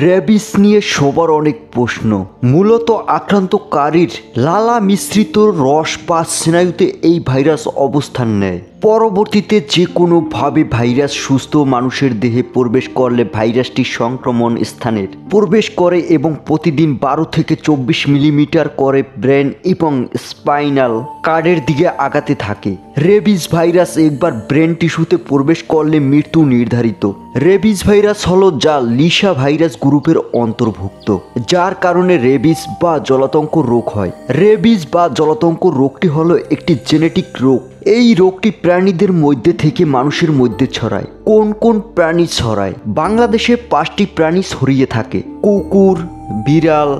Rabies নিয়ে সবার অনেক প্রশ্ন। মূলত আক্রান্তকারীর লালা মিশ্রিত রস বা স্নায়ুতে এই ভাইরাস অবস্থান নেয়। পরবর্তীতে যে কোনোভাবে ভাইরাস সুস্থ মানুষের দেহে প্রবেশ করলে ভাইরাসটি সংক্রমণ স্থানের প্রবেশ করে এবং প্রতিদিন 12 থেকে 24 মিলিমিটার করে ব্রেন এবং স্পাইনাল কার্ডের দিকে আগাতে থাকে। রেবিস ভাইরাস একবার ব্রেন টিস্যুতে প্রবেশ করলে মৃত্যু নির্ধারিত। রেবিস ভাইরাস হলো যা লিসা ভাইরাস গ্রুপের অন্তর্ভুক্ত, যার কারণে রেবিস বা জলাতঙ্ক রোগ হয়। রেবিস বা জলাতঙ্ক রোগটি হলো একটি জেনেটিক রোগ। এই রোগটি প্রাণীদের মধ্যে থেকে মানুষের মধ্যে ছড়ায়। কোন কোন প্রাণী ছড়ায়? বাংলাদেশে 5টি প্রাণী ছড়িয়ে থাকে: কুকুর, বিড়াল,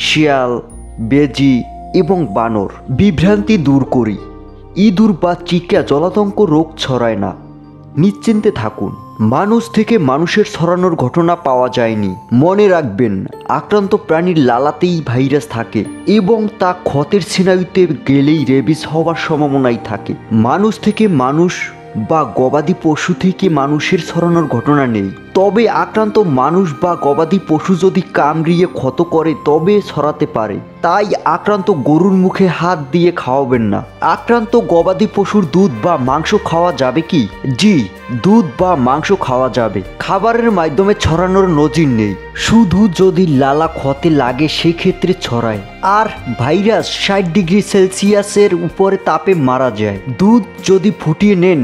শিয়াল, বেজি এবং বানর। বিভ্রান্তি দূর করি, ইঁদুর বা চিকা জলাতঙ্ক রোগ ছড়ায় না। নিশ্চিন্তে থাকুন, মানুষ থেকে মানুষের ছড়ানোর ঘটনা পাওয়া যায়নি। মনে রাখবেন, আক্রান্ত প্রাণীর লালাতেই ভাইরাস থাকে এবং তা ক্ষতের স্নায়ুতে গেলেই রেবিস হওয়ার সম্ভাবনাই থাকে। মানুষ থেকে মানুষ বা গবাদি পশু থেকে মানুষের ছড়ানোর ঘটনা নেই। তবে আক্রান্ত মানুষ বা গবাদি পশু যদি কামড়িয়ে ক্ষত করে তবে ছড়াতে পারে। তাই আক্রান্ত গরুর মুখে হাত দিয়ে খাওয়াবেন না। আক্রান্ত গবাদি পশুর দুধ বা মাংস খাওয়া যাবে কি? জি, দুধ বা মাংস খাওয়া যাবে। খাবারের মাধ্যমে ছড়ানোর নজির নেই, শুধু যদি লালা ক্ষতে লাগে সেক্ষেত্রে ছড়ায়। আর ভাইরাস 60 ডিগ্রি সেলসিয়াসের উপরে তাপে মারা যায়। দুধ যদি ফুটিয়ে নেন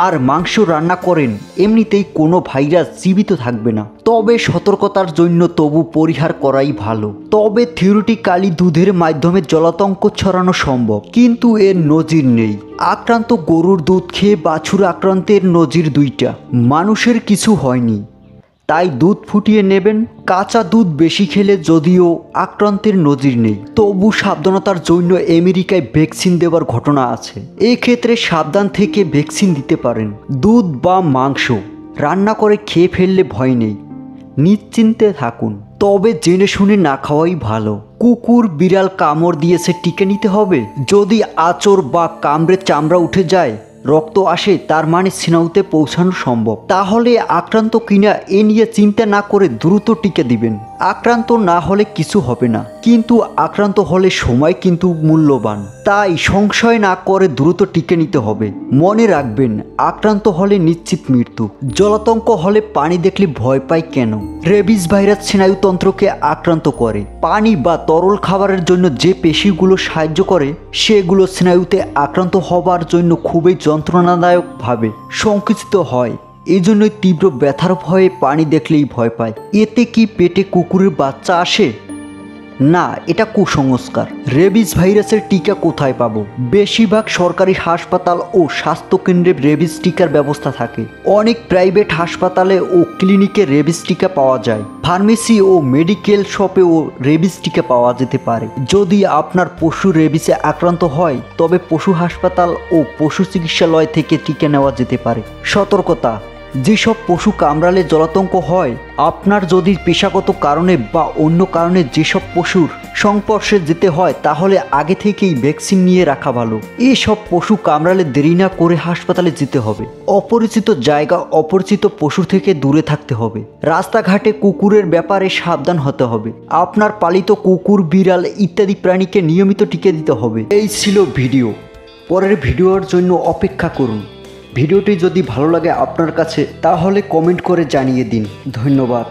আর মাংস রান্না করেন, এমনিতেই কোনো ভাইরাস জীবিত থাকবে না। তবে সতর্কতার জন্য তবু পরিহার করাই ভালো। তবে থিওরিটিক্যালি দুধের মাধ্যমে জলাতঙ্ক ছড়ানো সম্ভব, কিন্তু এর নজির নেই। আক্রান্ত গরুর দুধ খেয়ে বাছুর আক্রান্তের নজির 2টা। মানুষের কিছু হয়নি, তাই দুধ ফুটিয়ে নেবেন। কাঁচা দুধ বেশি খেলে যদিও আক্রান্তের নজির নেই, তবু সাবধানতার জন্য আমেরিকায় ভ্যাকসিন দেওয়ার ঘটনা আছে। এক্ষেত্রে সাবধান থেকে ভ্যাকসিন দিতে পারেন। দুধ বা মাংস রান্না করে খেয়ে ফেললে ভয় নেই, নিশ্চিন্তে থাকুন। তবে জেনে শুনে না খাওয়াই ভালো। কুকুর বিড়াল কামড় দিয়েছে, টিকে নিতে হবে। যদি আঁচড় বা কামড়ে চামড়া উঠে যায়, রক্ত আসে, তার মানে স্নায়ুতে পৌঁছানো সম্ভব। তাহলে আক্রান্ত কিনা এ নিয়ে চিন্তা না করে দ্রুত টিকা দিবেন। আক্রান্ত না হলে কিছু হবে না, কিন্তু আক্রান্ত হলে সময় কিন্তু মূল্যবান। তাই সংশয় না করে দ্রুত টিকে নিতে হবে। মনে রাখবেন, আক্রান্ত হলে নিশ্চিত মৃত্যু। জলাতঙ্ক হলে পানি দেখলে ভয় পায় কেন? রেবিস ভাইরাস স্নায়ুতন্ত্রকে আক্রান্ত করে। পানি বা তরল খাবারের জন্য যে পেশিগুলো সাহায্য করে সেগুলো স্নায়ুতে আক্রান্ত হবার জন্য খুবই যন্ত্রণাদায়কভাবে সংকুচিত হয়। এই জন্যই তীব্র ব্যথার ভয়ে পানি দেখলেই ভয় পায়। এতে কি পেটে কুকুরের বাচ্চা আসে? না, এটা কুসংস্কার। রেবিস ভাইরাসের টিকা কোথায় পাবো? বেশিরভাগ সরকারি হাসপাতাল ও স্বাস্থ্যকেন্দ্রে রেবিস টিকার ব্যবস্থা থাকে। অনেক প্রাইভেট হাসপাতালে ও ক্লিনিকে রেবিস টিকা পাওয়া যায়। ফার্মেসি ও মেডিকেল শপেও রেবিস টিকা পাওয়া যেতে পারে। যদি আপনার পশু রেবিসে আক্রান্ত হয় তবে পশু হাসপাতাল ও পশু চিকিৎসালয় থেকে টিকা নেওয়া যেতে পারে। সতর্কতা: যেসব পশু কামড়ালে জলাতঙ্ক হয়, আপনার যদি পেশাগত কারণে বা অন্য কারণে যেসব পশুর সংস্পর্শে যেতে হয় তাহলে আগে থেকেই ভ্যাকসিন নিয়ে রাখা ভালো। এসব পশু কামড়ালে দেরি না করে হাসপাতালে যেতে হবে। অপরিচিত জায়গা, অপরিচিত পশু থেকে দূরে থাকতে হবে। রাস্তাঘাটে কুকুরের ব্যাপারে সাবধান হতে হবে। আপনার পালিত কুকুর, বিড়াল ইত্যাদি প্রাণীকে নিয়মিত টিকা দিতে হবে। এই ছিল ভিডিও। পরের ভিডিওর জন্য অপেক্ষা করুন। ভিডিওটি যদি ভালো লাগে আপনার কাছে তাহলে কমেন্ট করে জানিয়ে দিন। ধন্যবাদ।